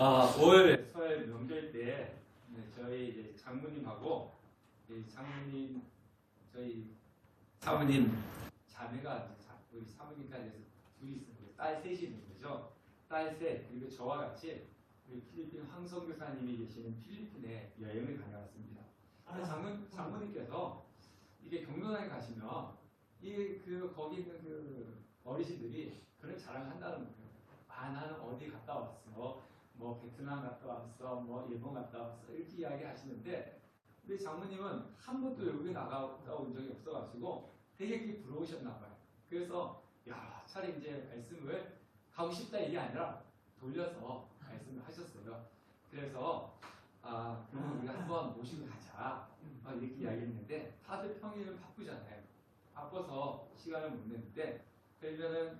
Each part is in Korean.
5월에 설 명절 때 저희 이제 장모님하고 장모님 저희 사모님 자매가 우리 사모님까지 해서 둘이 있어요. 딸 셋이 있는 거죠. 딸 셋 그리고 저와 같이 우리 필리핀 황성 교사님이 계시는 필리핀에 여행을 다녀왔습니다. 장모님께서 이게 경로당에 가시면 거기 있는 그 어르신들이 그런 자랑을 한다는 거예요. 나는 어디 갔다 왔어. 뭐 베트남 갔다 왔어. 뭐 일본 갔다 왔어. 이렇게 이야기하시는데 우리 장모님은 한 번도 여기 나갔다 온 적이 없어가지고 되게 그게 부러우셨나 봐요. 그래서 차라리 이제 말씀을 가고 싶다 이게 아니라 돌려서 말씀을 하셨어요. 그래서 그러면 우리가 한번 모시고 가자 이렇게 이야기했는데 다들 평일은 바쁘잖아요. 바빠서 시간을 못 내는데 그러면은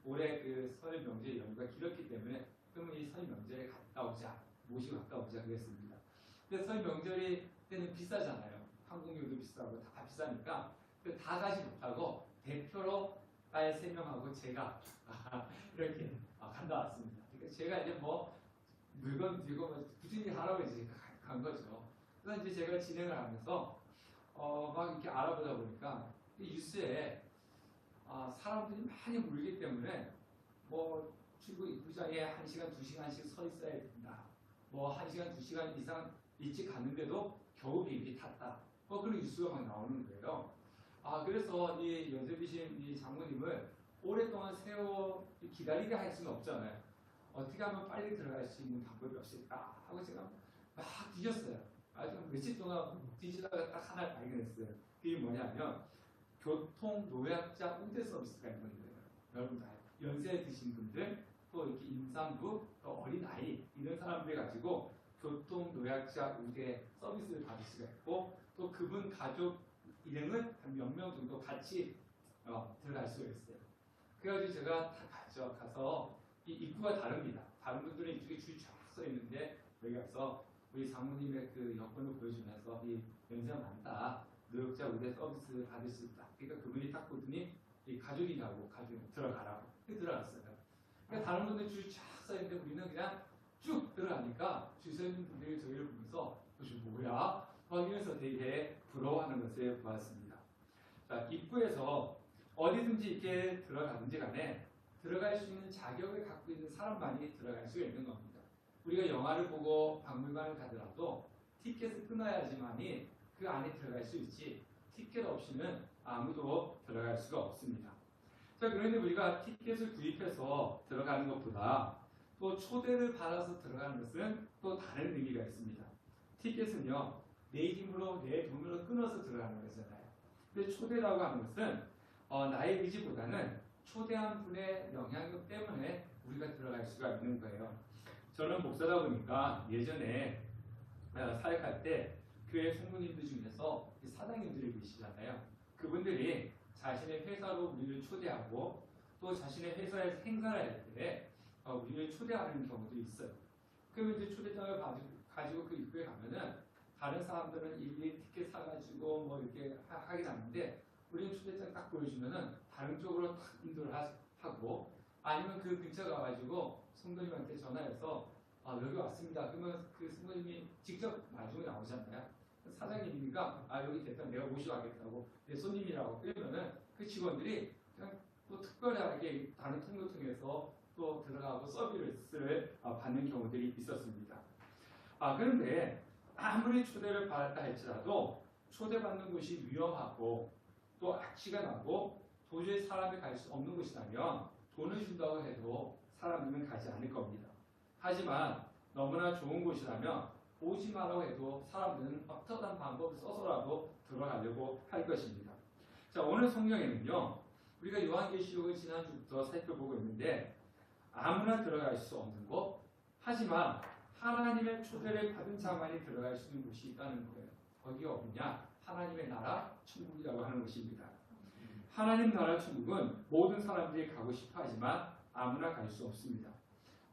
올해 그 설 명절 연휴가 길었기 때문에 그러면 이 설 명절에 갔다 오자 모시고 갔다 오자 그랬습니다. 근데 설 명절이 때는 비싸잖아요. 항공료도 비싸고 다 비싸니까 다 가지 못하고 대표로 딸 3명하고 제가 이렇게 갔다 왔습니다. 그러니까 제가 이제 뭐 물건 들고 꾸준히 하라고 이제 간 거죠. 그래서 이제 제가 진행을 하면서 막 이렇게 알아보다 보니까 뉴스에 사람들이 많이 몰리기 때문에 뭐 출구 입구장에 1시간, 2시간씩 서 있어야 된다. 뭐 1시간, 2시간 이상 일찍 갔는데도 겨우 비행기 탔다. 뭐 그런 뉴스가 막 나오는 거예요. 그래서 이 연세비신 이 장모님을 오랫동안 기다리게 할 수는 없잖아요. 어떻게 하면 빨리 들어갈 수 있는 방법이 없을까 하고 제가 막 뒤졌어요. 아주 며칠 동안 뒤지다가 딱 하나를 발견했어요. 그게 뭐냐면 교통 노약자 우대 서비스가 있는 거예요. 여러분 연세 드신 분들 또 이렇게 임산부 또 어린 아이 이런 사람들 가지고 교통 노약자 우대 서비스를 받을 수가 있고 또 그분 가족 일행은 한 몇 명 정도 같이 들어갈 수가 있어요. 그래가지고 제가 다 가서 이 입구가 다릅니다. 다른 분들은 이쪽에 줄이 쫙 서 있는데 여기 가서 우리 장모님의 그 여권을 보여주면서 이 연세가 많다. 노약자 우대 서비스 받을 수 있다. 그러니까 그분이 딱 보더니 이 가족이냐고 들어가라고 들어갔어요. 그러니까 다른 분들 줄이 쫙 서 있는데 우리는 그냥 쭉 들어가니까 줄 서 있는 분들이 저희를 보면서 뭐야? 이러면서 되게 부러워하는 것을 보았습니다. 자, 입구에서 어디든지 이렇게 들어가든지 간에 들어갈 수 있는 자격을 갖고 있는 사람만이 들어갈 수가 있는 겁니다. 우리가 영화를 보고 박물관을 가더라도 티켓을 끊어야지만이 그 안에 들어갈 수 있지 티켓 없이는 아무도 들어갈 수가 없습니다. 자, 그런데 우리가 티켓을 구입해서 들어가는 것보다 또 초대를 받아서 들어가는 것은 또 다른 의미가 있습니다. 티켓은요, 내 힘으로 내 돈으로 끊어서 들어가는 거잖아요. 근데 초대라고 하는 것은 나의 의지보다는 초대한 분의 영향력 때문에 우리가 들어갈 수가 있는 거예요. 저는 목사다 보니까 예전에 사역할 때 교회 성도님들 중에서 사장님들이 계시잖아요. 그분들이 자신의 회사로 우리를 초대하고 또 자신의 회사에서 행사를 할 때 우리를 초대하는 경우도 있어요. 그러면 이제 초대장을 가지고 그 입구에 가면은 다른 사람들은 일일이 티켓 사가지고 뭐 이렇게 하긴 하는데 우리는 초대장 딱 보여주면은 다른 쪽으로 탁 인도를 하고 아니면 그 근처 가가지고 성도님한테 전화해서 여기 왔습니다. 그러면 그 성도님이 직접 나중에 나오잖아요. 사장님이니까 여기 됐다 내가 모시고 가겠다고 내 손님이라고 그러면은 그 직원들이 그냥 또 특별하게 다른 통로 통해서 또 들어가고 서비스를 받는 경우들이 있었습니다. 그런데 아무리 초대를 받았다 할지라도 초대받는 곳이 위험하고 또 악취가 나고 도저히 사람이 갈 수 없는 곳이라면 돈을 준다고 해도 사람들은 가지 않을 겁니다. 하지만 너무나 좋은 곳이라면 오지 말라고 해도 사람들은 어떠한 방법을 써서라도 들어가려고 할 것입니다. 자, 오늘 성경에는요, 우리가 요한계시록을 지난주부터 살펴보고 있는데 아무나 들어갈 수 없는 곳, 하지만 하나님의 초대를 받은 자만이 들어갈 수 있는 곳이 있다는 거예요. 거기가 어디냐? 하나님의 나라 천국이라고 하는 곳입니다. 하나님 나라 천국은 모든 사람들이 가고 싶어 하지만 아무나 갈 수 없습니다.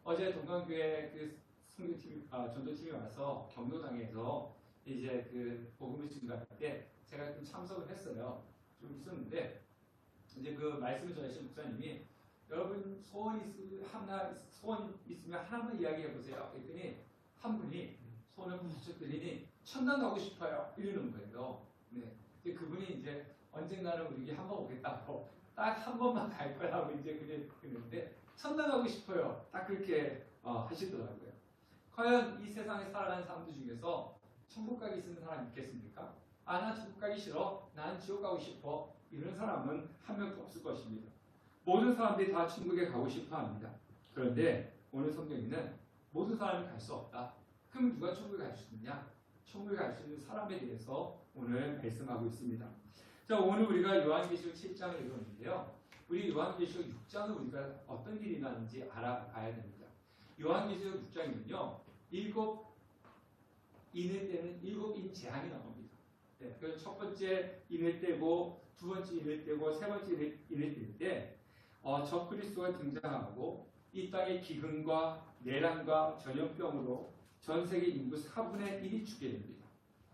어제 동강교회 그 선교팀, 전도팀이 와서 경로당에서 이제 그 복음을 증거할 때 제가 좀 참석을 했어요. 좀 있었는데 이제 그 말씀을 전하신 목사님이 여러분 소원 있으면 하나만 이야기해 보세요. 그랬더니 한 분이 손을 부쩍 들이니 천당 가고 싶어요. 이러는 거예요. 네. 이제 그분이 이제 언젠가는 우리 한번 오겠다고 딱 한 번만 갈 거라고 이제 그랬는데 천당 가고 싶어요. 딱 그렇게 하시더라고요. 과연 이 세상에 살아가는 사람들 중에서 천국 가기 있는 사람 있겠습니까? 나 천국 가기 싫어. 난 지옥 가고 싶어. 이런 사람은 한 명도 없을 것입니다. 모든 사람들이 다 천국에 가고 싶어 합니다. 그런데 오늘 성경에는 모든 사람이 갈 수 없다. 그럼 누가 천국에 갈 수 있느냐? 천국에 갈 수 있는 사람에 대해서 오늘 말씀하고 있습니다. 자, 오늘 우리가 요한계시록 7장을 읽었는데요. 우리 요한계시록 6장은 우리가 어떤 일이 나는지 알아봐야 됩니다. 요한계시록 6장에는요. 7인을 때는 7인 재앙이 나옵니다. 네, 그 첫 번째 인을 떼고 두 번째 인을 떼고 세 번째 인을 뗄 때 적그리스도가 등장하고 이 땅의 기근과 내란과 전염병으로 전 세계 인구 4분의 1이 죽게 됩니다.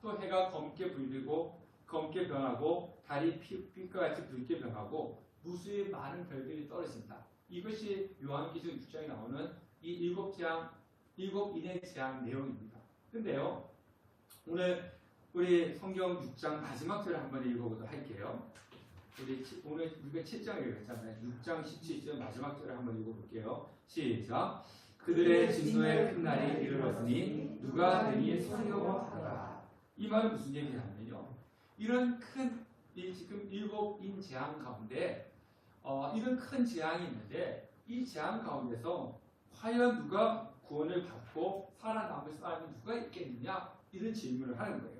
또 해가 검게 변하고 달이 빛과 같이 붉게 변하고 무수히 많은 별들이 떨어진다. 이것이 요한계시록 6장에 나오는 이 7인의 재앙 내용입니다. 근데요, 오늘 우리 성경 6장 마지막 절을 한번 읽어보도록 할게요. 오늘 우리가 7장 읽었잖아요. 6장 17절 마지막 절을 한번 읽어볼게요. 시작. 그들의 진노의 큰 날이 이르렀으니 누가 능히 서려하라. 이 말은 무슨 얘기냐면요. 이런 큰 지금 7인 재앙 가운데 이런 큰 재앙이 있는데 이 재앙 가운데서 과연 누가 구원을 받고 살아남을 사람이 누가 있겠느냐 이런 질문을 하는 거예요.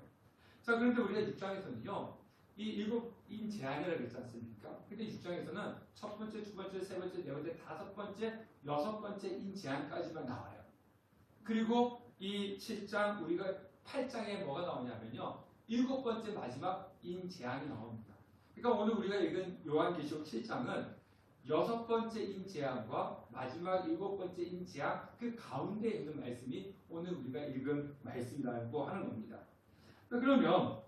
자, 그런데 우리가 6장에서는요. 이 7인 재앙이라고 했지 않습니까? 근데 6장에서는 첫 번째, 두 번째, 세 번째, 네 번째, 다섯 번째, 여섯 번째 인 재앙까지만 나와요. 그리고 이 7장 우리가 8장에 뭐가 나오냐면요. 7번째 마지막 인 재앙이 나옵니다. 그러니까 오늘 우리가 읽은 요한계시록 7장은 6번째 인 재앙과 마지막 7번째 인 재앙 그 가운데 있는 말씀이 오늘 우리가 읽은 말씀이라고 하는 겁니다. 그러면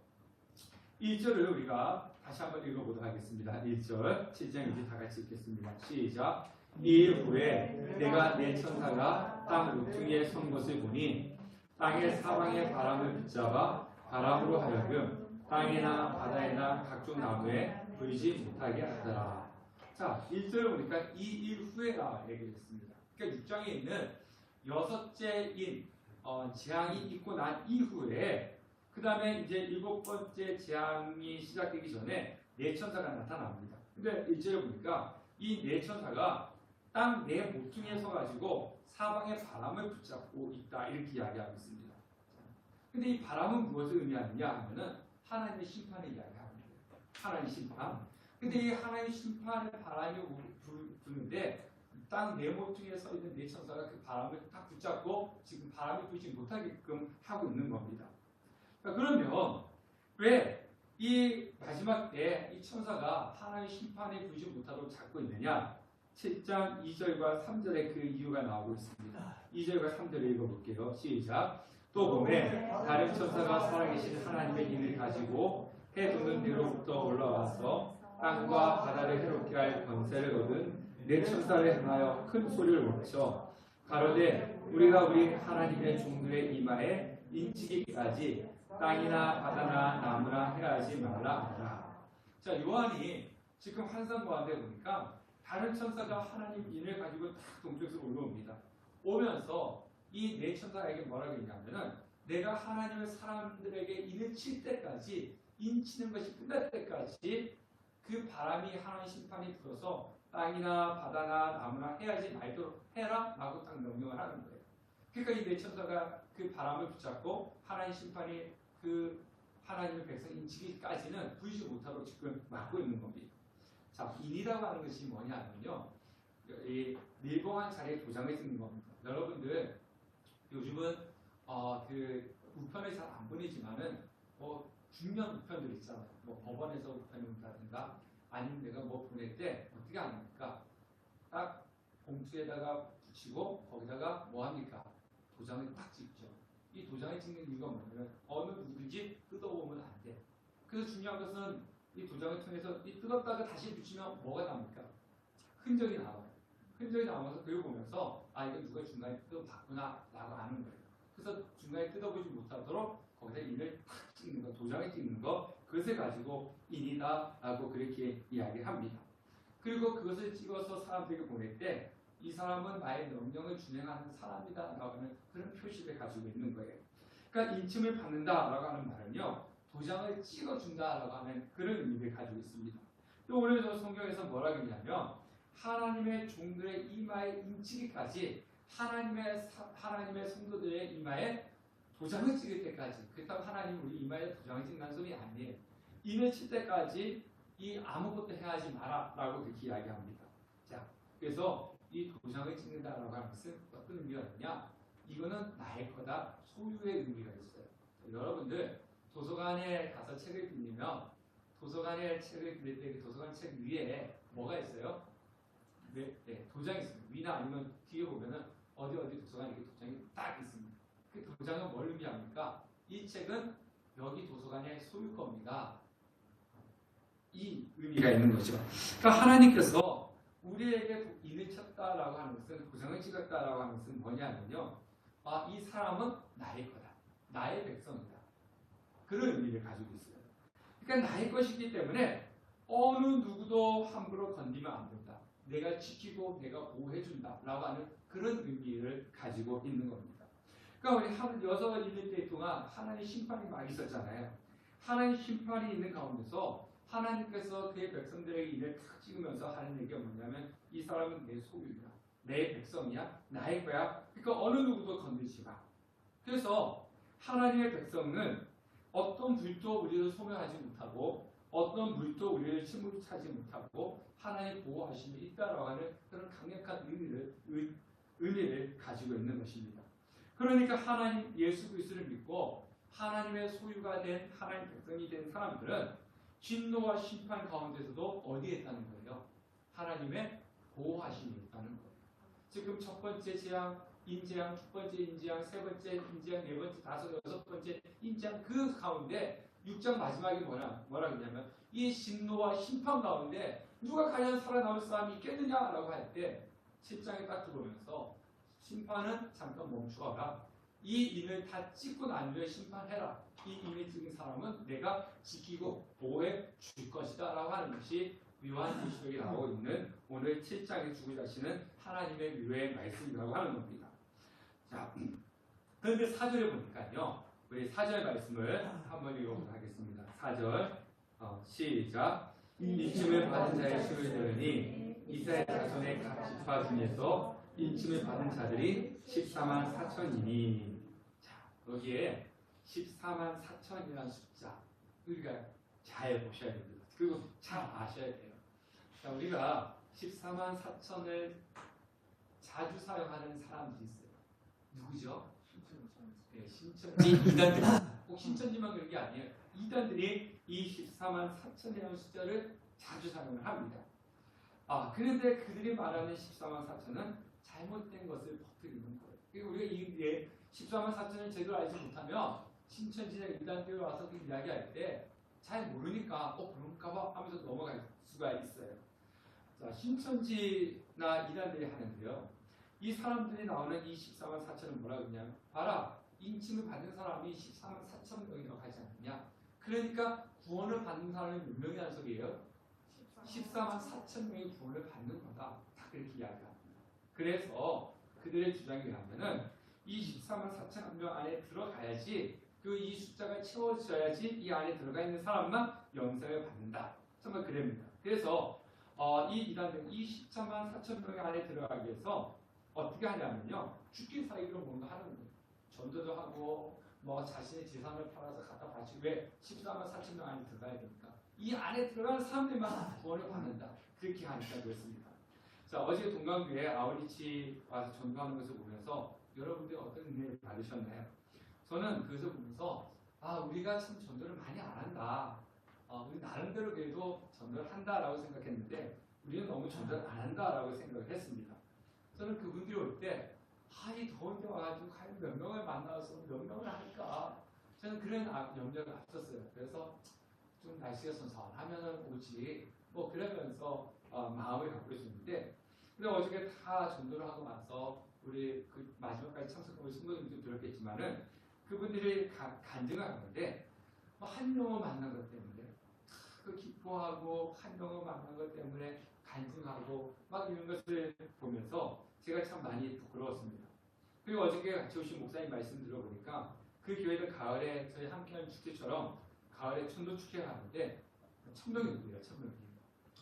1절을 우리가 다시 한번 읽어보도록 하겠습니다. 1절 7장 이제 다 같이 읽겠습니다. 시작. 이일 후에 내가 내 천사가 땅 모퉁이에 선 것을 보니 땅의 사방의 바람을 붙잡아 바람으로 하여금 땅이나 바다에나 각종 나무에 불지 못하게 하더라. 자, 1절을 보니까 이 일 후에라 얘기했습니다. 그러니까 6장에 있는 여섯째 인 재앙이 있고 난 이후에 그 다음에 이제 7번째 재앙이 시작되기 전에 네 천사가 나타납니다. 근데 1절에 보니까 이 네 천사가 땅 네 모퉁이에 서가지고 사방의 바람을 붙잡고 있다 이렇게 이야기하고 있습니다. 근데 이 바람은 무엇을 의미하느냐 하면은 하나님의 심판을 이야기하는 거예요. 하나님의 심판. 근데 이 하나님의 심판의 바람이 부는데 땅 네 모퉁이에 서 있는 네 천사가 그 바람을 딱 붙잡고 지금 바람이 불지 못하게끔 하고 있는 겁니다. 그러면 왜 이 마지막 때 이 천사가 하나님의 심판에 불지 못하도록 잡고 있느냐? 7장 2절과 3절에 그 이유가 나오고 있습니다. 2절과 3절을 읽어볼게요. 시작. 또 봄에 다른 천사가 살아계신 하나님의 힘을 가지고 해 도는 데로부터 올라와서 땅과 바다를 해롭게 할 권세를 얻은 네 천사를 향하여 큰 소리를 외쳐 가로되 우리가 우리 하나님의 종들의 이마에 인치기까지 땅이나 바다나 나무나 해하지 말라 하라. 자, 요한이 지금 환상 가운데 보니까 다른 천사가 하나님 인을 가지고 딱 동쪽에서 올라옵니다. 오면서 이 네 천사에게 뭐라고 했냐면은 내가 하나님의 사람들에게 인을 칠 때까지 인 치는 것이 끝날 때까지 그 바람이 하나님 심판이 불어서 땅이나 바다나 나무나 해하지 말도록 해라 라고 딱 명령을 하는 거예요. 그러니까 이 네 천사가 그 바람을 붙잡고 하나님 심판이 그 하나님의 백성 인치기까지는 부이지 못하도록 지금 막고 있는 겁니다. 자, 인이라고 하는 것이 뭐냐면요. 이 밀봉한 자리에 도장을 찍는 겁니다. 여러분들 요즘은 그 우편을 잘 안 보내지만은 뭐 중요한 우편들 있잖아요. 뭐 법원에서 우편을 본다든가 아니면 내가 뭐 보낼 때 어떻게 합니까? 딱 봉투에다가 붙이고 거기다가 뭐 합니까? 도장을 딱 찍죠. 이 도장을 찍는 이유가 뭐냐면 어느 누구인지 뜯어보면 안 돼. 그래서 중요한 것은 이 도장을 통해서 이 뜯었다가 다시 붙이면 뭐가 나옵니까? 흔적이 나와요. 흔적이 남아서 그걸 보면서 아 이거 누가 중간에 뜯어봤구나 라고 아는 거예요. 그래서 중간에 뜯어보지 못하도록 거기다 인을 탁 찍는 거, 도장을 찍는 거, 그것을 가지고 인이다 라고 그렇게 이야기합니다. 그리고 그것을 찍어서 사람들에게 보낼 때 이 사람은 나의 명령을 준행하는 사람이다 라고 하는 그런 표시를 가지고 있는 거예요. 그러니까 인침을 받는다 라고 하는 말은요, 도장을 찍어준다 라고 하는 그런 의미를 가지고 있습니다. 또 오늘 저 성경에서 뭐라고 했냐면 하나님의 종들의 이마에 인치기까지 하나님의 성도들의 이마에 도장을 찍을 때까지, 그렇다고 하나님 우리 이마에 도장을 찍는 소리 아니에요. 인을 칠 때까지 이 아무것도 해야지 마라 라고 그렇게 이야기합니다. 자, 그래서 이 도장을 찍는다라고 하는 것은 어떤 의미가 있냐? 이거는 나의 거다, 소유의 의미가 있어요. 여러분들 도서관에 가서 책을 빌리면 도서관에 책을 빌릴 때 그 도서관 책 위에 뭐가 있어요? 네, 도장이 있습니다. 위나 아니면 뒤에 보면은 어디 도서관에 이렇게 도장이 딱 있습니다. 그 도장은 뭘 의미합니까? 이 책은 여기 도서관의 소유 겁니다. 이 의미가 있는 거죠. 그러니까 하나님께서 우리에게 인을 쳤다라고 하는 것은, 도장을 찍었다라고 하는 것은 뭐냐면요, 아, 이 사람은 나의 거다, 나의 백성이다, 그런 의미를 가지고 있어요. 그러니까 나의 것이기 때문에 어느 누구도 함부로 건드리면 안 된다, 내가 지키고 내가 보호해준다 라고 하는 그런 의미를 가지고 있는 겁니다. 그러니까 우리 한 6-7일 동안 하나님 심판이 막 있었잖아요. 하나님 심판이 있는 가운데서 하나님께서 그의 백성들에게 인을 탁 찍으면서 하는 얘기가 뭐냐면 이 사람은 내 소유야, 내 백성이야, 나의 거야. 그러니까 어느 누구도 건들지 마. 그래서 하나님의 백성은 어떤 불도 우리를 소멸하지 못하고 어떤 물도 우리를 침몰하지 못하고 하나님의 보호하심이 있다라고 하는 그런 강력한 의미를 가지고 있는 것입니다. 그러니까 하나님 예수 그리스도를 믿고 하나님의 소유가 된 하나님 백성이 된 사람들은 진노와 심판 가운데서도 어디에 있다는 거예요? 하나님의 보호하심이 있다는 거예요. 지금 첫 번째 재앙, 인재앙, 두 번째 인재앙, 세 번째 인재앙, 네 번째, 다섯, 여섯 번째 인재앙, 그 가운데 6장 마지막에 뭐라 그러냐면 이 진노와 심판 가운데 누가 과연 살아남을 사람이 있겠느냐라고 할 때 7장에 딱 들어오면서 심판은 잠깐 멈추어라. 이 인을 다 찍고 난 후에 심판해라. 이 인을 찍은 사람은 내가 지키고 보호해 줄 것이다 라고 하는 것이 요한계시록에 나오고 있는 오늘 7장에 주고 자시는 하나님의 묘의 말씀이라고 하는 겁니다. 자, 그런데 4절에 보니까요, 우리 4절 말씀을 한번 읽어보도록 하겠습니다. 4절 시작. 인침을 받은 자의 수를 들으니 이스라엘 자손의 각 지파 중에서 인침을 받은 자들이 14만 4천이니. 자, 여기에 14만 4천이라는 숫자 우리가 잘 보셔야 됩니다. 그리고 잘 아셔야 돼요. 자, 우리가 14만 4천을 자주 사용하는 사람들이 있어요. 누구죠? 신천지 이단들. 꼭 신천지만 그런 게 아니에요. 이단들이 이 14만 4천이라는 숫자를 자주 사용을 합니다. 그런데 그들이 말하는 14만 4천은 잘못된 것을 퍼뜨리는 거예요. 그리고 우리가 이 14만 4천을 제대로 알지 못하면 신천지나 이단들이 와서 그 이야기할 때 잘 모르니까 그런가 봐 하면서 넘어갈 수가 있어요. 자, 신천지나 이단들이 하는데요, 이 사람들이 나오는 이 14만 4천은 뭐라고 그러냐면 봐라, 인침을 받는 사람이 14만 4천 명이라고 하지 않느냐. 그러니까 구원을 받는 사람이 몇 명이라는 소리예요? 14만 4천 명이 구원을 받는 거다. 다 그렇게 이야기합니다. 그래서 그들의 주장에 의하면은 이 14만 4천 명 안에 들어가야지, 이 숫자가 채워져야지 이 안에 들어가 있는 사람만 영생을 받는다. 정말 그럽니다. 그래서 이 이단들 이 14만 4천 명 안에 들어가기 위해서 어떻게 하냐면요, 죽기 살기로 뭔가 하는 거예요. 전도도 하고 자신의 재산을 팔아서 갖다 바치고. 왜 14만 4천 명 안에 들어가야 됩니까? 이 안에 들어가는 사람들만 구원을 받는다. 그렇게 하니까 그렇습니다. 자, 어제 동강교회 아우리치 와서 전도하는 것을 보면서 여러분들이 어떤 은혜를 받으셨나요? 저는 그것을 보면서 우리가 참 전도를 많이 안 한다. 우리 나름대로 그래도 전도를 한다라고 생각했는데 우리는 너무 전도를 안 한다라고 생각을 했습니다. 저는 그분들이 올 때 이 더운데 와가지고 과연 몇 명을 만나서 몇 명을 할까? 저는 그런 염려가 앞섰어요. 그래서 좀 날씨가 선선하면은 오지 그러면서 마음을 갖고 있었는데 근데 어저께 다 전도를 하고 나서 우리 그 마지막까지 참석한 성도님들 들었겠지만은 그분들이 간증을 하는데 한 영혼 만난 것 때문에 그 기뻐하고 한 영혼 만난 것 때문에 간증하고 막 이런 것을 보면서 제가 참 많이 부끄러웠습니다. 그리고 어저께 같이 오신 목사님 말씀 들어보니까 그 교회는 가을에 저희 함께하는 축제처럼 가을에 천도 축제가 하는데 1000명이 오고요. 1000명이.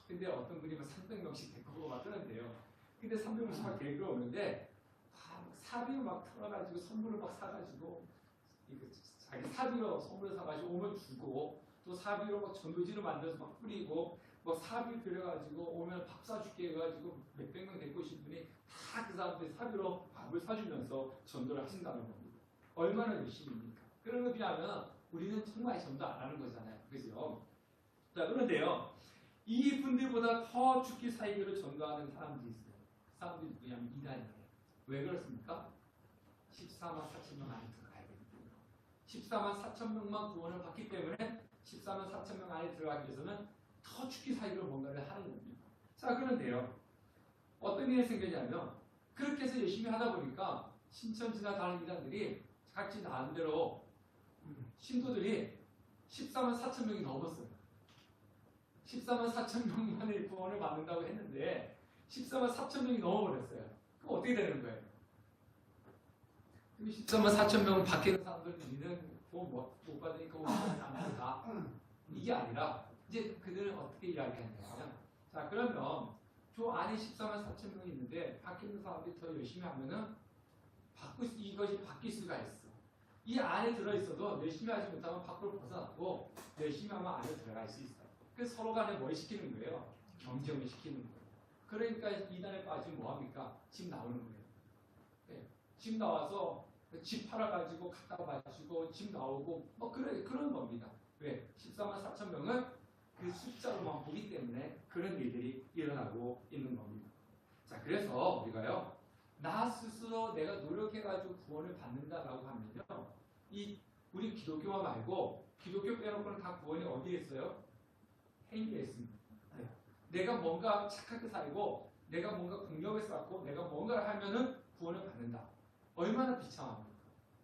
근데 어떤 분이 300명씩 데리고 오고 막 그러는데요. 근데 300명씩 막 데리고 오는데 사비로 막 털어가지고 선물을 막 사가지고 자기 사비로 선물을 사가지고 오면 주고 또 사비로 막 전도지를 만들어서 막 뿌리고 뭐 사비 들여가지고 오면 밥 사줄게 해가지고 몇백 명 데리고 오신 분이 다 그 사람들이 사비로 밥을 사주면서 전도를 하신다는 겁니다. 얼마나 열심입니까? 그런 거 비하면 우리는 정말 전도 안 하는 거잖아요. 그죠? 자, 그런데요. 이 분들보다 더 죽기 사이기로 전도하는 사람들이 있어요. 그 사람들이 누구냐면 이단이에요. 왜 그렇습니까? 14만 4천 명 안에 들어가야 되거든요. 14만 4천 명만 구원을 받기 때문에 14만 4천 명 안에 들어가기 위해서는 더 죽기 사이기로 뭔가를 하는 겁니다. 자, 그런데요. 어떤 일이 생기냐면 그렇게 해서 열심히 하다 보니까 신천지나 다른 이단들이 각지 나름대로 신도들이 14만 4천 명이 넘었어요. 14만 4천 명만의 구원을 받는다고 했는데 14만 4천 명이 넘어버렸어요. 그럼 어떻게 되는 거예요? 14만 4천 명을 바뀌는 사람들은 우리는 구원 못 받으니까 우리는 안 된다. 이게 아니라 이제 그들은 어떻게 이야기하냐면 자, 그러면 저 안에 14만 4천 명이 있는데 바뀌는 사람들이 더 열심히 하면은 이것이 바뀔 수가 있어. 이 안에 들어있어도 열심히 하지 못하면 밖으로 벗어나고 열심히 하면 안에 들어갈 수 있어요. 그래서 서로 간에 뭘 시키는 거예요? 경쟁을 시키는 거예요. 그러니까 이단에 빠지면 뭐합니까? 집 나오는 거예요. 네. 집 나와서 집 팔아가지고 갖다 바치고 집 나오고 뭐 그런 겁니다. 왜? 14만 4천 명을 그 숫자로만 보기 때문에 그런 일들이 일어나고 있는 겁니다. 자, 그래서 우리가요. 나 스스로 내가 노력해가지고 구원을 받는다라고 하면요. 우리 기독교만 말고 기독교 빼놓고는 다 구원이 어디에 있어요? 행위에 있습니다. 네. 내가 뭔가 착하게 살고 내가 뭔가 공력을 쌓고 내가 뭔가를 하면은 구원을 받는다. 얼마나 비참합니까?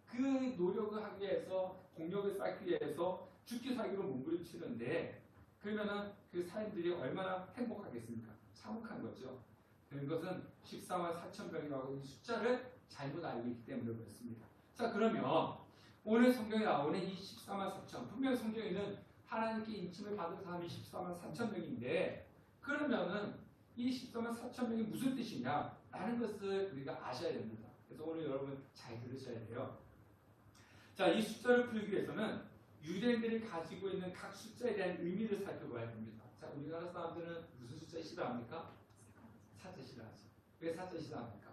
그 노력을 하기 위해서 공력을 쌓기 위해서 죽기 살기로 몸부림치는데 그러면은 그 사람들이 얼마나 행복하겠습니까? 참혹한 거죠. 그것은 14만 4천 명이라고 이 숫자를 잘못 알고 있기 때문에 그렇습니다. 자, 그러면 오늘 성경에 나오는 이 14만 4천 분명히 성경에는 하나님께 인침을 받은 사람이 14만 4천 명인데 그러면은 이 14만 4천 명이 무슨 뜻이냐 라는 것을 우리가 아셔야 됩니다. 그래서 오늘 여러분 잘 들으셔야 돼요. 자, 이 숫자를 풀기 위해서는 유대인들이 가지고 있는 각 숫자에 대한 의미를 살펴봐야 됩니다. 자, 우리나라 사람들은 무슨 숫자 싫어합니까? 사자 싫어하죠. 왜 사자 싫어합니까?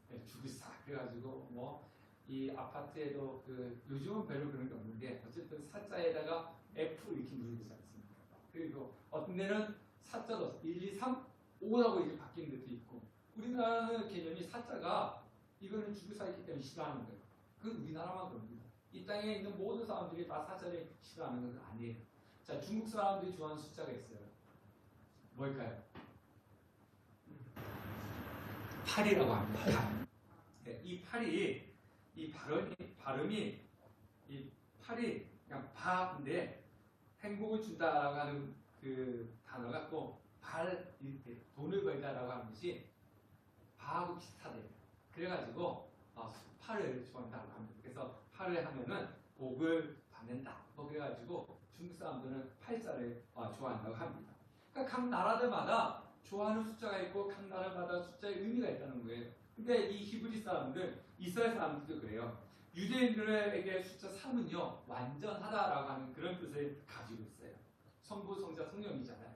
네, 주기사. 그래가지고 뭐 이 아파트에도 요즘은 별로 그런 게 없는데 어쨌든 사자에다가 F 이렇게 누르지 않습니까? 그리고 어떤 데는 사자도 1, 2, 3, 5라고 이제 바뀌는 데도 있고 우리나라는 개념이 사자가 이거는 주기사이기 때문에 싫어하는 거예요. 그건 우리나라만 그럽니다. 이 땅에 있는 모든 사람들이 다 사자를 싫어하는 건 아니에요. 자, 중국 사람들이 좋아하는 숫자가 있어요. 뭘까요? 8이라고 합니다. 8. 네, 이 8이 이 발음이 이 8이 그냥 바인데 행복을 준다라고 하는 그 단어가 또 이렇게 돈을 벌다라고 하는 것이 바하고 비슷하대요. 그래가지고 8을 좋아한다고 합니다. 그래서 8을 하면은 복을 받는다. 뭐 그래가지고 중국 사람들은 8자를 좋아한다고 합니다. 그러니까 각 나라들마다 좋아하는 숫자가 있고 각 나라마다 숫자의 의미가 있다는 거예요. 근데 이 히브리 사람들, 이스라엘 사람들도 그래요. 유대인들에게 숫자 3은요 완전하다라고 하는 그런 뜻을 가지고 있어요. 성부, 성자, 성령이잖아요.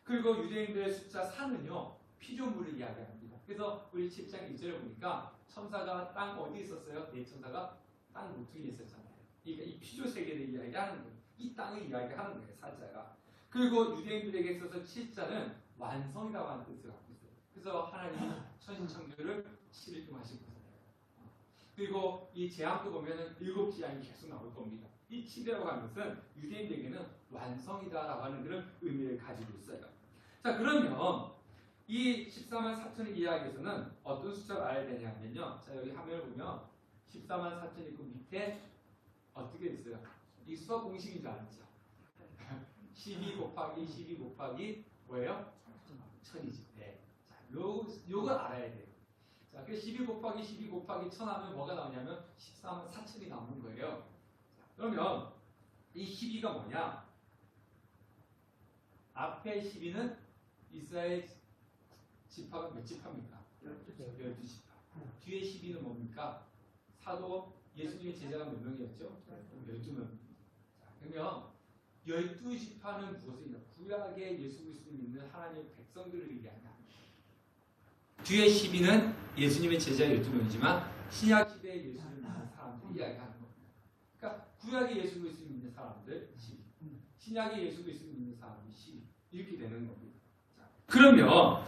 그리고 유대인들의 숫자 4는요 피조물을 이야기합니다. 그래서 우리 7장 1절에 보니까 천사가 땅 어디에 있었어요? 네 천사가 땅 모퉁이에 있었잖아요. 그러니까 이 피조 세계를 이야기하는 거예요. 이 땅을 이야기하는 거예요. 사자가. 그리고 유대인들에게 있어서 7자는 완성이라고 하는 뜻을 갖고 있어요. 그래서 하나님이 천신창조를 7일 동안 하신 거잖아요. 그리고 이 재앙도 보면은 7재앙이 계속 나올 겁니다. 이 7이라고 하는 것은 유대인들에게는 완성이다라고 하는 그런 의미를 가지고 있어요. 자, 그러면 이 14만 4천의 이야기에서는 어떤 숫자를 알아야 되냐면요. 자, 여기 화면을 보면 14만 4천 있고 밑에 어떻게 있어요? 이 수학 공식인 줄 알았죠? 12 곱하기 12 곱하기 뭐예요? 1000이지. 네. 자, 요걸 알아야 돼요. 자, 그 12 곱하기 12 곱하기 1000 하면 뭐가 나오냐면 14만 4천이 나오는 거예요. 자, 그러면 이 12가 뭐냐? 앞에 12는 이스라엘 지파가 몇 지파입니까? 12지파. 뒤에 12는 뭡니까? 사도 예수님의 제자가 몇 명이었죠? 12명. 자, 그러면 12지파는 무엇이냐? 구약의 예수 그리스도를 믿는 하나님의 백성들을 얘기한다. 뒤에 12는 예수님의 제자 12명이지만 신약 시대의 예수를 믿는 사람들이 이야기하는 겁니다. 그러니까 구약의 예수 그리스도를 믿는 사람들 12, 신약의 예수 그리스도를 믿는 사람이 12 이렇게 되는 겁니다. 자, 그러면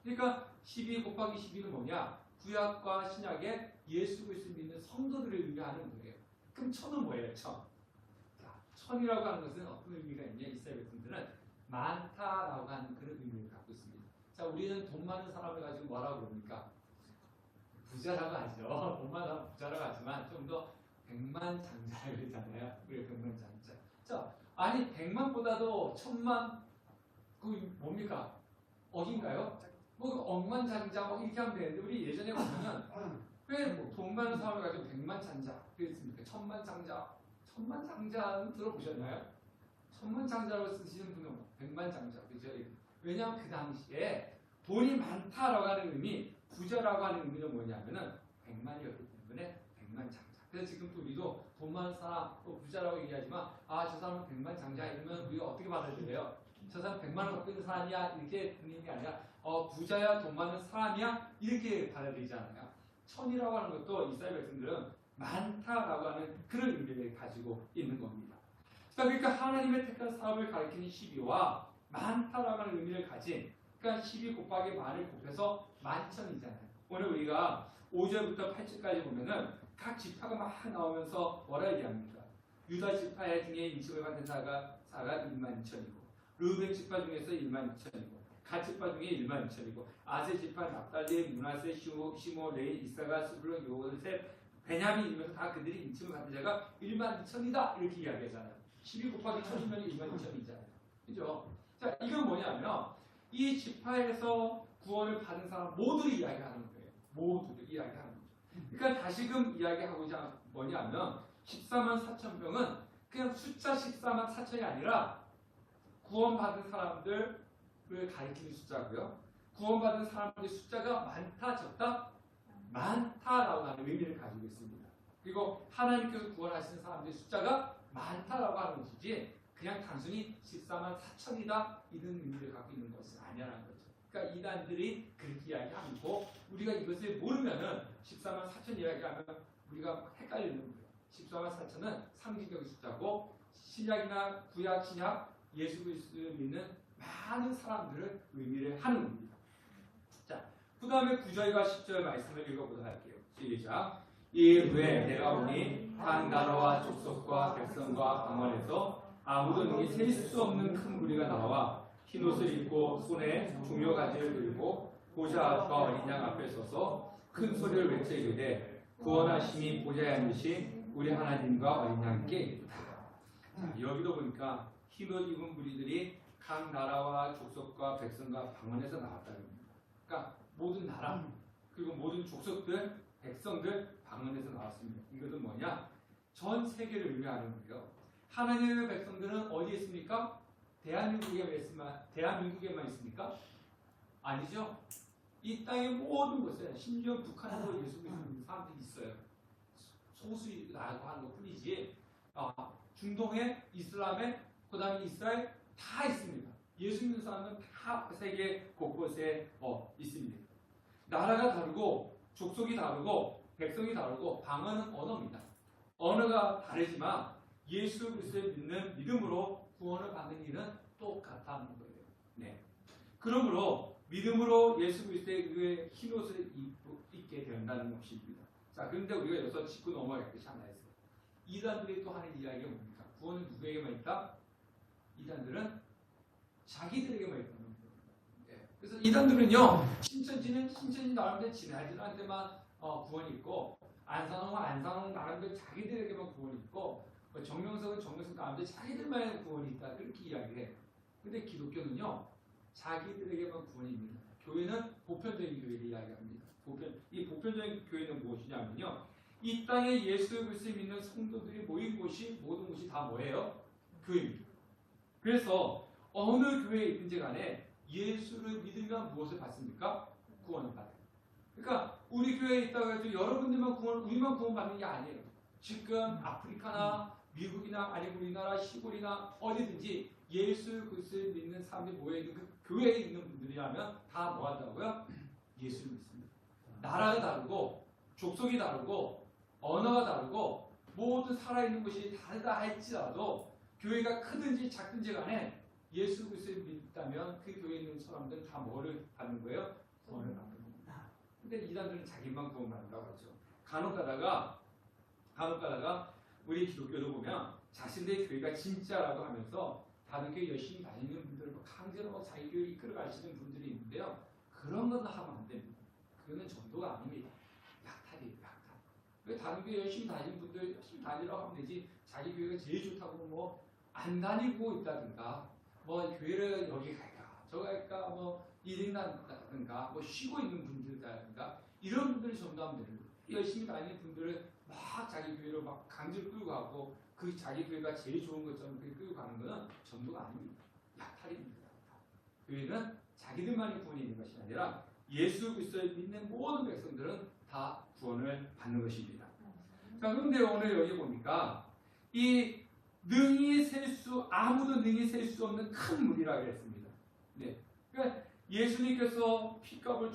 그러니까 12 곱하기 12는 뭐냐? 구약과 신약의 예수 그리스도를 믿는 성도들을 의미하는 거예요. 그럼 1000은 뭐예요? 1000. 자, 1000이라고 하는 것은 어떤 의미가 있냐? 이스라엘 백성들은 많다라고 하는 그런 의미를 갖고 있습니다. 자, 우리는 돈 많은 사람을 가지고 뭐라고 그럽니까? 부자라고 하죠. 돈 많은 사람 부자라고 하지만 좀 더 백만장자라고 그러잖아요. 우리 백만장자. 자, 아니 100만보다도 1000만 그 뭡니까? 억인가요? 뭐 억만장자 뭐 이렇게 하면 되는데 우리 예전에 보면 왜 돈 많은 사람을 가지고 100만장자 그랬습니까? 1000만장자. 1000만장자는 들어보셨나요? 1000만장자로 쓰시는 분은 100만장자 그죠? 왜냐하면 그 당시에 돈이 많다라고 하는 의미, 부자라고 하는 의미는 뭐냐면은 100만이었기 때문에 100만장자. 그래서 지금 또 우리도 돈 많은 사람, 또 부자라고 얘기하지만 아, 저 사람은 100만장자 이러면 우리가 어떻게 받아들여요? 저 사람 100만 원 갖고 있는 사람이야 이렇게 듣는 게 아니라 부자야 돈 많은 사람이야 이렇게 받아들이잖아요. 1000이라고 하는 것도 이스라엘 백성들은 많다라고 하는 그런 의미를 가지고 있는 겁니다. 자, 그러니까 하나님의 택한 사람을 가리키는 12와 많다라고 하는 의미를 가진 그러니까 12 곱하기 만을 곱해서 11,000이잖아요. 오늘 우리가 5절부터 8절까지 보면은 각 지파가 막 나오면서 뭐라 얘기합니까? 유다 지파 중에 인침을 받은 자가 12,000이고 르우벤 지파 중에서 12,000이고 갓 지파 중에 12,000이고 아세 지파, 납달리, 므낫세, 시므온, 레위, 이사가, 스불론, 요셉, 베냐민 이면서 다 그들이 인침을 받은 자가 12,000이다 이렇게 이야기하잖아요. 12 곱하기 1000이면 12,000이잖아요. 그죠? 자, 이건 뭐냐면 이 지파에서 구원을 받은 사람 모두를 이야기하는 거예요. 모두를 이야기하는 거죠. 그러니까 다시금 이야기하고자 뭐냐면 14만 4천 명은 그냥 숫자 14만 4천이 아니라 구원받은 사람들을 가리키는 숫자고요. 구원받은 사람들의 숫자가 많다 적다? 많다라고 하는 의미를 가지고 있습니다. 그리고 하나님께서 구원하시는 사람들의 숫자가 많다라고 하는 것이지 그냥 단순히 14만 4천이다 이런 의미를 갖고 있는 것은 아니라는 거죠. 그러니까 이단들이 그렇게 이야기하고 우리가 이것을 모르면은 14만 4천 이야기하면 우리가 헷갈리는 거예요. 14만 4천은 상징적인 숫자고 신약이나 구약, 신약, 예수 그리스도를 믿는 많은 사람들을 의미를 하는 겁니다. 자, 그 다음에 9절과 10절 말씀을 읽어보도록 할게요. 시작. 이 후에 내가 보니 한 나라와 족속과 백성과 방언에서 아무도 능히 셀 수 없는 큰 무리가 나와 흰옷을 입고 손에 중요가지를 들고 보좌와 어린 양 앞에 서서 큰 소리를 외쳐 이르되 구원하심이 보좌에 앉으신 우리 하나님과 어린 양께 있다. 자, 여기도 보니까 흰옷 입은 무리들이 각 나라와 족속과 백성과 방언에서 나왔다는 겁니다. 그러니까 모든 나라 그리고 모든 족속들, 백성들 방언에서 나왔습니다. 이것은 뭐냐? 전 세계를 의미하는 거예요. 하나님의 백성들은 어디에 있습니까? 대한민국에만 있습니까? 아니죠. 이 땅의 모든 곳에 심지어 북한에도 예수 믿는 사람들이 있어요. 소수라고 하는 것 뿐이지 중동에, 이슬람에, 그 다음에 이스라엘 다 있습니다. 예수 믿는 사람은 다 세계 곳곳에 있습니다. 나라가 다르고 족속이 다르고 백성이 다르고 방언은 언어입니다. 언어가 다르지만 예수 그리스도를 믿는 믿음으로 구원을 받는 일은 똑같다는 거예요. 네. 그러므로 믿음으로 예수 그리스도의 흰옷을 입게 된다는 것입니다. 자, 그런데 우리가 여기서 짚고 넘어갈 것이 하나 있어요. 이단들이 또 하는 이야기가 뭡니까? 구원은 누구에게만 있다? 이단들은 자기들에게만 있다는 거예요. 네. 그래서 이단들은요, 신천지 나름대로 지네들한테만 구원이 있고, 안산홍은 나름대로 자기들에게만 구원이 있고, 정명석은 정명석 나름대로 자기들만의 구원이 있다, 그렇게 이야기해요. 근데 기독교는요, 자기들에게만 구원이 있습니다. 교회는 보편적인 교회를 이야기합니다. 이 보편적인 교회는 무엇이냐면요, 이 땅에 예수 그리스도를 믿는 성도들이 모인 곳이, 모든 곳이 다 뭐예요? 교회입니다. 그래서 어느 교회에 있든지 간에 예수를 믿으면 무엇을 받습니까? 구원을 받아요. 그러니까 우리 교회에 있다고 해도 여러분들만 우리만 구원 받는 게 아니에요. 지금 아프리카나 미국이나 아니면 우리나라 시골이나 어디든지 예수 그리스도를 믿는 사람들이 모여있는 그 교회에 있는 분들이라면 다 뭐 한다고요? 예수를 믿습니다. 나라가 다르고 족속이 다르고 언어가 다르고 모든 살아있는 것이 다르다 할지라도 교회가 크든지 작든지 간에 예수 그리스도를 믿다면 그 교회에 있는 사람들은 다 뭐를 받는 거예요? 구원을 받는 겁니다. 근데 이단들은 자기만 구원 받는다고 하죠. 간혹 가다가 우리 기독교도 보면 자신들의 교회가 진짜라고 하면서 다른 교회 열심히 다니는 분들, 강제로 자기 교회 이끌어 가시는 분들이 있는데요. 그런 건 하면 안 됩니다. 그거는 전도가 아닙니다. 약탈이에요, 약탈. 왜 다른 교회 열심히 다니는 분들 열심히 다니라고 하면 되지, 자기 교회가 제일 좋다고 뭐 안 다니고 있다든가, 뭐 교회를 여기 갈까 저 갈까, 뭐 1인 난다든가, 뭐 쉬고 있는 분들이라든가, 이런 분들이 전도하면 되는 거예요. 열심히 다니는 분들을 막 자기 교회로 막 강제로 끌고 가고 그 자기 교회가 제일 좋은 것처럼 끌고 가는 것은 전도가 아닙니다. 약탈입니다. 교회는 자기들만이 구원이 있는 것이 아니라 예수 그리스도를 믿는 모든 백성들은 다 구원을 받는 것입니다. 자, 그런데 오늘 여기 보니까 이 아무도 능히 셀 수 없는 큰 물이라고 했습니다. 네. 그러니까 예수님께서 피값으로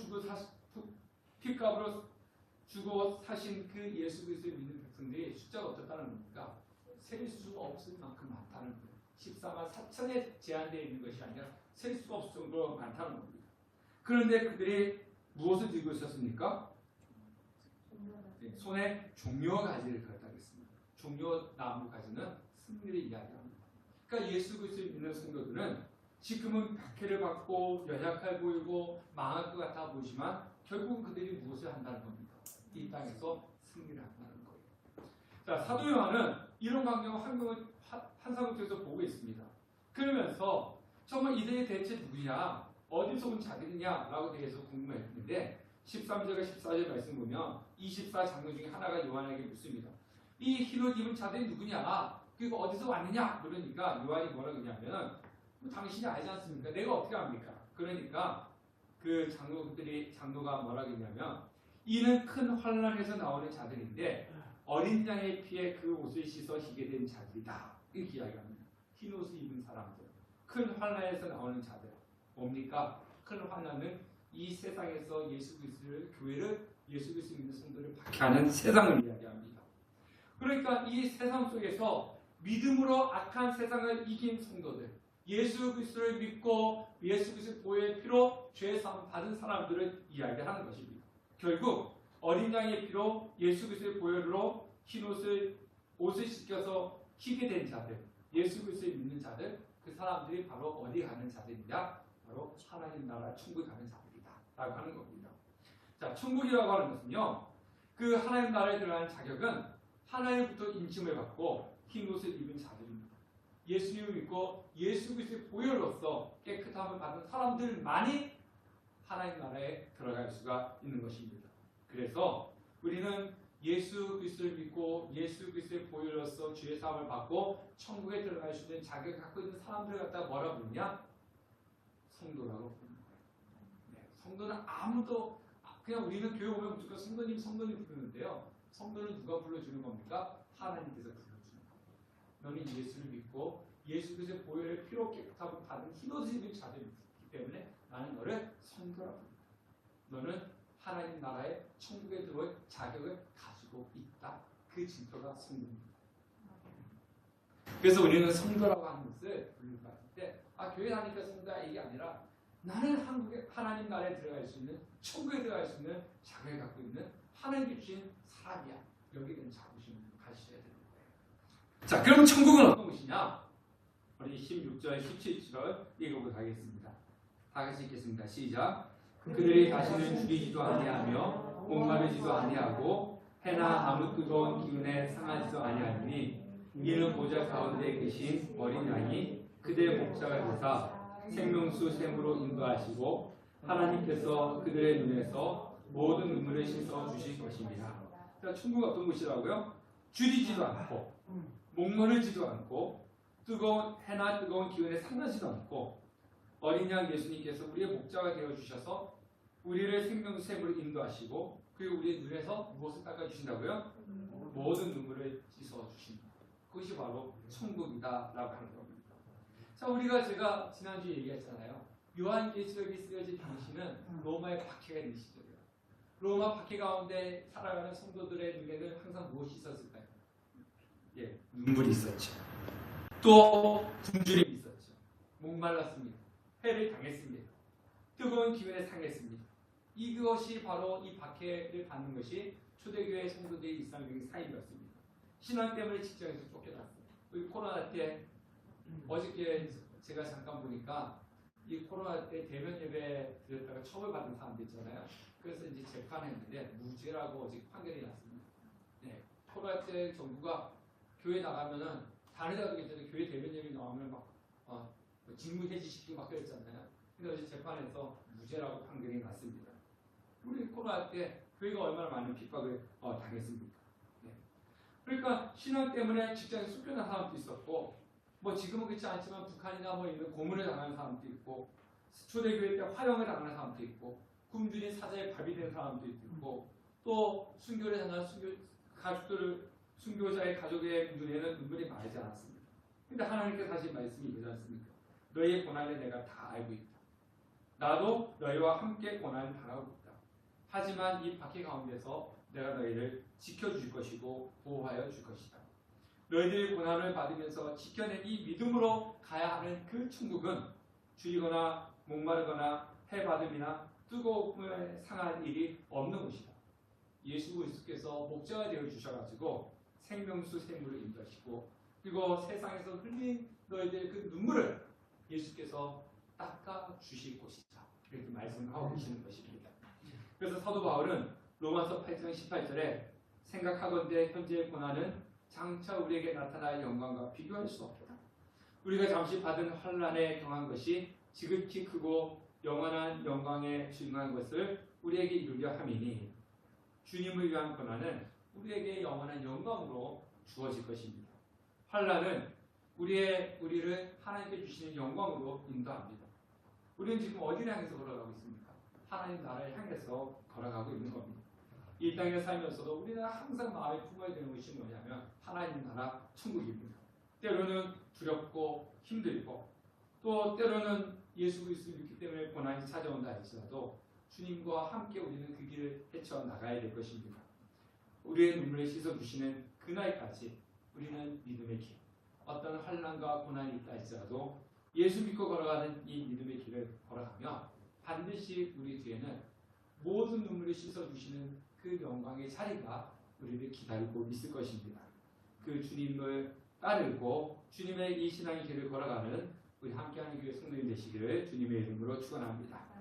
주고 사신 그 예수 그리스도를 믿는 백성들이 숫자가 어떻다는 겁니까? 셀 수 없을 만큼 많다는 거예요. 14만 4천에 제한되어 있는 것이 아니라 셀 수가 없을 정도로 많다는 겁니다. 그런데 그들이 무엇을 들고 있었습니까? 네, 손에 종려 가지를 걸었다고 했습니다. 종려 나무 가지는 승리를 이야기합니다. 그러니까 예수 그리스도를 믿는 성도들은 지금은 박해를 받고 연약해 보이고 망할 것 같아 보이지만 결국은 그들이 무엇을 한다는 겁니까? 이 땅에서 승리를 한다는 거예요. 자, 사도 요한은 이런 환상을 통해서 보고 있습니다. 그러면서 정말 이들이 대체 누구냐, 어디서 온 자들이냐라고 대해서 궁금했는데 13절과 14절 말씀 보면 24장로 중에 하나가 요한에게 묻습니다. 이 흰옷 입은 자들이 누구냐, 그리고 어디서 왔느냐 그러니까 요한이 뭐라 그러냐면 당신이 알지 않습니까? 내가 어떻게 압니까? 그러니까 그 장로가 뭐라 그러냐면 이는 큰 환란에서 나오는 자들인데 어린 양의 피에 그 옷을 씻어 희게 된 자들이다, 이렇게 이야기합니다. 흰 옷을 입은 사람들, 큰 환란에서 나오는 자들. 뭡니까? 큰 환란은 이 세상에서 예수 그리스도를, 교회를, 예수 그리스도 믿는 성도를 박해하는 세상을 이야기합니다. 그러니까 이 세상 속에서 믿음으로 악한 세상을 이긴 성도들, 예수 그리스도를 믿고 예수 그리스도의 보혈의 피로 죄 사함 받은 사람들을 이야기하는 것입니다. 결국 어린 양의 피로 예수 그리스도의 보혈로 흰 옷을 씻겨서 희게 된 자들, 예수 그리스도를 믿는 자들, 그 사람들이 바로 어디 가는 자들이냐? 바로 하나님 나라 천국에 가는 자들이다 라고 하는 겁니다. 자, 천국이라고 하는 것은요, 그 하나님 나라에 들어가는 자격은 하나님부터 인침을 받고 흰 옷을 입은 자들입니다. 예수님을 믿고 예수 그리스도의 보혈로서 깨끗함을 받은 사람들만이 하나님 나라에 들어갈 수가 있는 것입니다. 그래서 우리는 예수 그리스도를 믿고 예수 그리스도의 보혈로서 죄 사함을 받고 천국에 들어갈 수 있는 자격을 갖고 있는 사람들을 갖다가 뭐라 부르냐? 성도라고 부르는 거예요. 네, 성도는 아무도, 그냥 우리는 교회 오면 무조건 성도님 부르는데요. 성도는 누가 불러주는 겁니까? 하나님께서 불러주는 겁니다. 너는 예수를 믿고 예수 그리스도의 보혈의 피로 깨끗함을 받은 흰옷을 입은 자들이기 때문에 나는 너를 성도라고 부른다. 너는 하나님 나라의 천국에 들어올 자격을 가지고 있다. 그 증거가 성도입니다. 그래서 우리는 성도라고 하는 것을 부르는 때, 교회 다니니까 성도야, 이게 아니라 나는 하나님 나라에 들어갈 수 있는, 천국에 들어갈 수 있는 자격을 갖고 있는 하나님께 주신 사람이야. 여기에 대한 자부심을 가지셔야 되는 거예요. 자, 그럼 천국은 어떤 곳이냐? 우리 16절, 17절 읽어보도록 하겠습니다. 다 같이 읽겠습니다. 시작. 그들이 다시는 줄이지도 아니하며 목마르지도 아니하고 해나 아무 뜨거운 기운에 상하지도 아니하니 이는 보좌 가운데 계신 어린 양이 그들의 목자가 되사 생명수 샘으로 인도하시고 하나님께서 그들의 눈에서 모든 눈물을 씻어 주실 것입니다. 자, 천국은 어떤 곳이라고요? 줄이지도 않고 목마르지도 않고 해나 뜨거운 기운에 상하지도 않고 어린 양 예수님께서 우리의 목자가 되어 주셔서 우리를 생명수 샘으로 인도하시고 그리고 우리의 눈에서 무엇을 닦아 주신다고요? 모든 눈물을 씻어 주신다. 그것이 바로 천국이다라고 하는 겁니다. 자, 제가 지난주에 얘기했잖아요. 요한계시록이 쓰여진 당시는 로마의 박해가 있는 시절이에요. 로마 박해 가운데 살아가는 성도들의 눈에는 항상 무엇이 있었을까요? 예, 눈물이 있었죠. 또 굶주림이 있었죠. 목말랐습니다. 해를 당했습니다. 뜨거운 기운에 상했습니다. 이것이 바로 이 박해를 받는 것이 초대교회 성도들의 일상적인 삶이었습니다. 신앙 때문에 직장에서 쫓겨났어요. 우리 코로나 때 어저께 제가 잠깐 보니까 이 코로나 때 대면 예배 드렸다가 처벌받은 사람들 있잖아요. 그래서 이제 재판했는데 무죄라고 어제 판결이 났습니다. 네, 코로나 때 정부가 교회 나가면은 다른 데도 괜찮은데 교회 대면 예배 나오면 막 직무해지시키고 막 그랬잖아요. 근데 어제 재판에서 무죄라고 판결이 났습니다. 우리 코로나 때 교회가 얼마나 많은 핍박을 당했습니까? 네. 그러니까 신앙 때문에 직장에 쫓겨난 사람도 있었고, 뭐 지금은 그렇지 않지만 북한이나 뭐 이런 고문을 당하는 사람도 있고, 초대교회 때 화형을 당하는 사람도 있고, 굶주린 사자에 밥이 된 사람도 있고, 또 순교를 당한 순교자의 가족의 눈에는 눈물이 마르지 않았습니다. 근데 하나님께서 하신 말씀이 이거지 않습니까? 너희의 고난을 내가 다 알고 있다. 나도 너희와 함께 고난을 당하고 있다. 하지만 이 박해 가운데서 내가 너희를 지켜줄 것이고 보호하여 줄 것이다. 너희들이 고난을 받으면서 지켜낸 이 믿음으로 가야 하는 그 천국은 줄이거나 목마르거나 해받음이나 뜨거움에 상할 일이 없는 곳이다. 예수 그리스도께서 목자가 되어 주셔가지고 생명수 샘물을 인도하시고 그리고 세상에서 흘린 너희들의 그 눈물을 예수께서 닦아 주실 곳이다. 이렇게 말씀하고 계시는 것입니다. 그래서 사도 바울은 로마서 8장 18절에 생각하건대 현재의 고난은 장차 우리에게 나타날 영광과 비교할 수 없다. 우리가 잠시 받은 환난에 경한 것이 지극히 크고 영원한 영광에 중요한 것을 우리에게 이루려 함이니 주님을 위한 고난은 우리에게 영원한 영광으로 주어질 것입니다. 환난은 우리를 하나님께 주시는 영광으로 인도합니다. 우리는 지금 어디를 향해서 걸어가고 있습니까? 하나님 나라를 향해서 걸어가고 있는 겁니다. 이 땅에 살면서도 우리는 항상 마음에 품어야 되는 것이 뭐냐면 하나님 나라 천국입니다. 때로는 두렵고 힘들고 또 때로는 예수 그리스도를 믿기 때문에 고난이 찾아온다 할지라도 주님과 함께 우리는 그 길을 헤쳐나가야 될 것입니다. 우리의 눈물을 씻어주시는 그날까지 우리는 믿음의 길, 어떤 환난과 고난이 있다 할지라도 예수 믿고 걸어가는 이 믿음의 길을 걸어가며 반드시 우리 뒤에는 모든 눈물을 씻어주시는 그 영광의 자리가 우리를 기다리고 있을 것입니다. 그 주님을 따르고 주님의 이 신앙의 길을 걸어가는 우리 함께하는 교회 성도님 되시기를 주님의 이름으로 축원합니다.